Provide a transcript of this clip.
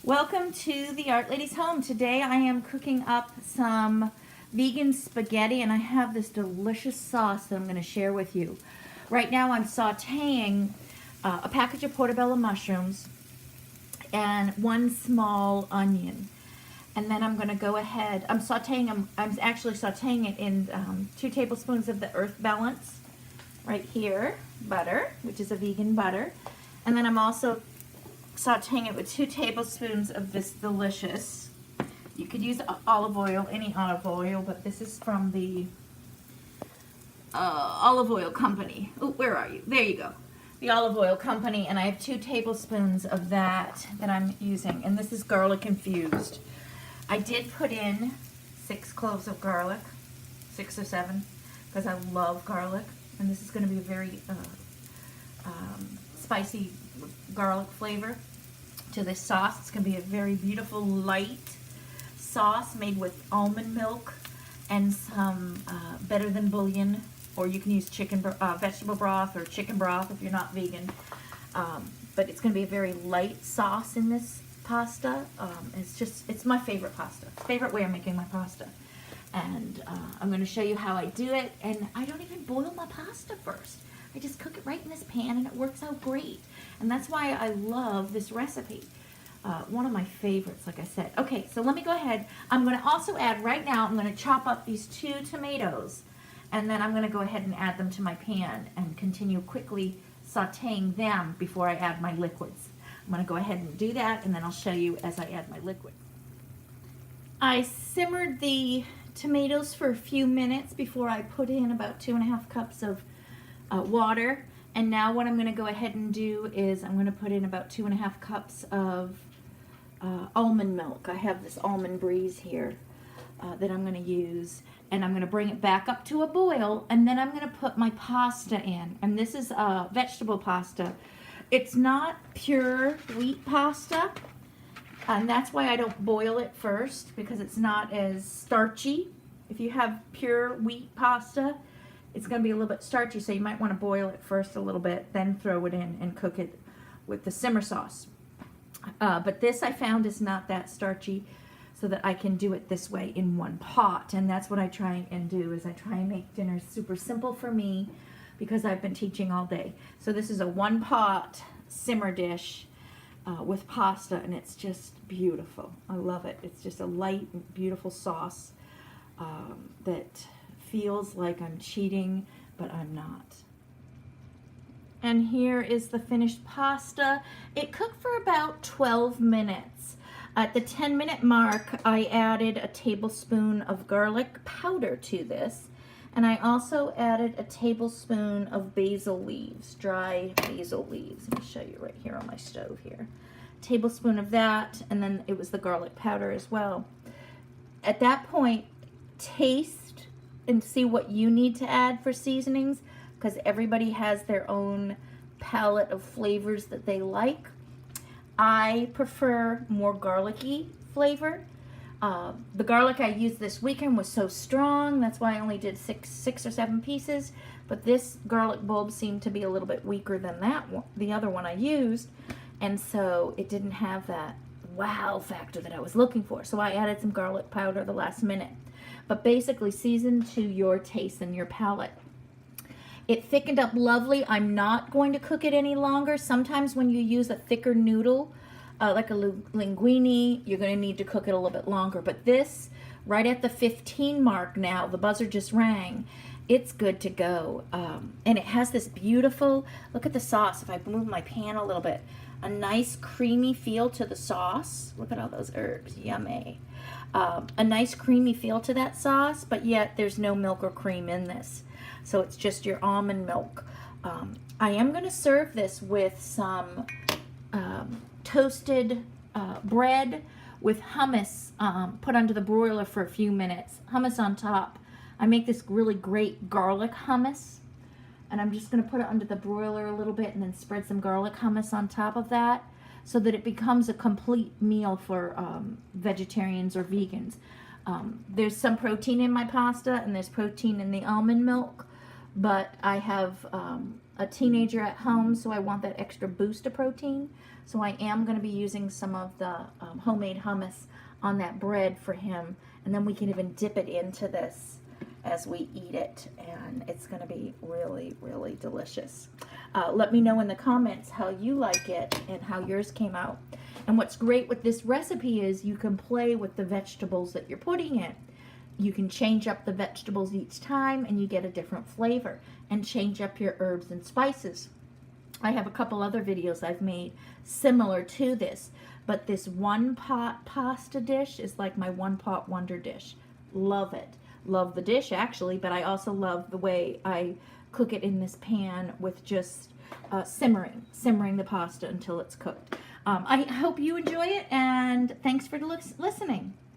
Welcome to the Art Lady's home. Today I am cooking up some vegan spaghetti and I have this delicious sauce that I'm going to share with you. Right now I'm sauteing a package of portobello mushrooms and one small onion. And then I'm going to go ahead, I'm actually sauteing it in 2 tablespoons of the Earth Balance right here, butter, which is a vegan butter. And then I'm also sauteing it with 2 tablespoons of this delicious, you could use olive oil, any olive oil, but this is from the olive oil company. Oh, where are you? There you go. The olive oil company, and I have 2 tablespoons of that I'm using, and this is garlic infused. I did put in 6 cloves of garlic, 6 or 7, because I love garlic, and this is going to be a very spicy garlic flavor to this sauce. It's going to be a very beautiful light sauce made with almond milk and some Better Than bouillon, or you can use vegetable broth or chicken broth if you're not vegan. But it's going to be a very light sauce in this pasta. It's my favorite pasta. Favorite way of making my pasta. And I'm going to show you how I do it. And I don't even boil my pasta first. I just cook it right in this pan and it works out great. And that's why I love this recipe. One of my favorites, like I said. Okay, so let me go ahead. I'm going to also add, right now, I'm going to chop up these 2 tomatoes. And then I'm going to go ahead and add them to my pan and continue quickly sauteing them before I add my liquids. I'm going to go ahead and do that, and then I'll show you as I add my liquid. I simmered the tomatoes for a few minutes before I put in about 2.5 cups of water. And now what I'm going to go ahead and do is I'm going to put in about 2.5 cups of almond milk. I have this Almond Breeze here that I'm going to use. And I'm going to bring it back up to a boil. And then I'm going to put my pasta in. And this is vegetable pasta. It's not pure wheat pasta. And that's why I don't boil it first, because it's not as starchy. If you have pure wheat pasta, it's going to be a little bit starchy, so you might want to boil it first a little bit, then throw it in and cook it with the simmer sauce. But this I found is not that starchy, so that I can do it this way in one pot. And that's what I try and do, is I try and make dinner super simple for me, because I've been teaching all day. So this is a 1-pot simmer dish with pasta, and it's just beautiful. I love it. It's just a light, beautiful sauce that feels like I'm cheating, but I'm not. And here is the finished pasta. It cooked for about 12 minutes. At the 10-minute mark, I added a tablespoon of garlic powder to this, and I also added a tablespoon of basil leaves, dry basil leaves. Let me show you right here on my stove here. Tablespoon of that, and then it was the garlic powder as well. At that point, taste and see what you need to add for seasonings, because everybody has their own palette of flavors that they like. I prefer more garlicky flavor. The garlic I used this weekend was so strong, that's why I only did six or 7 pieces, but this garlic bulb seemed to be a little bit weaker than that one, the other one I used, and so it didn't have that wow factor that I was looking for. So I added some garlic powder the last minute. But basically season to your taste and your palate. It thickened up lovely. I'm not going to cook it any longer. Sometimes when you use a thicker noodle, like a linguine, you're going to need to cook it a little bit longer. But this, right at the 15 mark now, the buzzer just rang, it's good to go. And it has this beautiful, look at the sauce. If I move my pan a little bit, a nice creamy feel to the sauce. Look at all those herbs, yummy. A nice creamy feel to that sauce, but yet there's no milk or cream in this. So it's just your almond milk. I am going to serve this with some toasted bread with hummus put under the broiler for a few minutes. Hummus on top. I make this really great garlic hummus. And I'm just going to put it under the broiler a little bit and then spread some garlic hummus on top of that, so that it becomes a complete meal for vegetarians or vegans. There's some protein in my pasta, and there's protein in the almond milk, but I have a teenager at home, so I want that extra boost of protein. So I am going to be using some of the homemade hummus on that bread for him, and then we can even dip it into this as we eat it, and it's going to be really, really delicious. Let me know in the comments how you like it and how yours came out. And what's great with this recipe is you can play with the vegetables that you're putting in. You can change up the vegetables each time and you get a different flavor, and change up your herbs and spices. I have a couple other videos I've made similar to this, but this one pot pasta dish is like my one pot wonder dish. Love it. Love the dish actually, but I also love the way I cook it in this pan with just simmering the pasta until it's cooked. I hope you enjoy it, and thanks for listening.